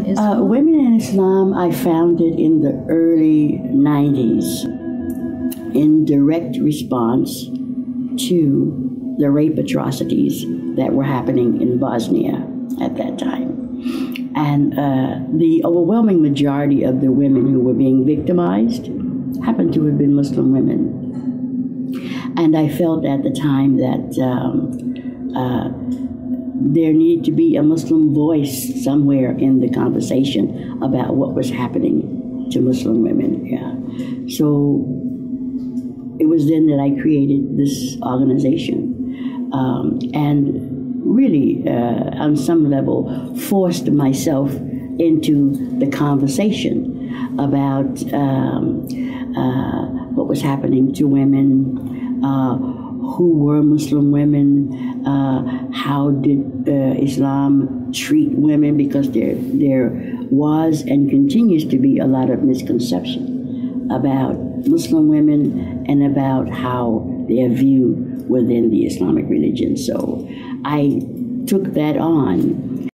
Islam? Women in Islam, I found it in the early 90s in direct response to the rape atrocities that were happening in Bosnia at that time. And the overwhelming majority of the women who were being victimized happened to have been Muslim women. And I felt at the time that there needed to be a Muslim voice somewhere in the conversation about what was happening to Muslim women. Yeah. So it was then that I created this organization and really, on some level, forced myself into the conversation about what was happening to women, who were Muslim women, how did Islam treat women, because there was and continues to be a lot of misconception about Muslim women and about how they're viewed within the Islamic religion. So I took that on